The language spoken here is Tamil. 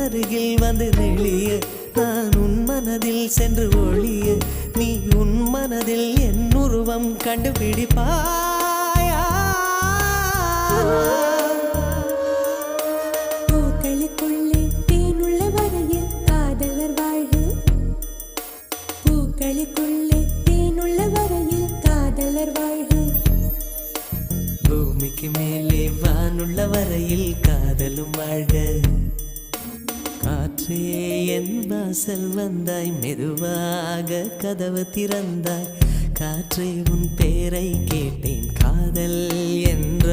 அருகில் வந்து நெளிய நான் உன் மனதில் சென்று ஒளிய நீ உன் மனதில் என் உருவம் கண்டுபிடிப்பாயா பூக்களுக்குள்ளே தேனுள்ள வரையில் காதலர் வாழ்வு பூக்களுக்குள்ளே தேனுள்ள வரையில் காதலர் வாழ்வு பூமிக்கு மேலே வானுள்ள வரையில் காதலும் வாழ்க காற்றே என் வாசல் வந்தாய் மெதுவாக கதவு திறந்தாய் காற்றே உன் பேரை கேட்டேன் காதல் என்ற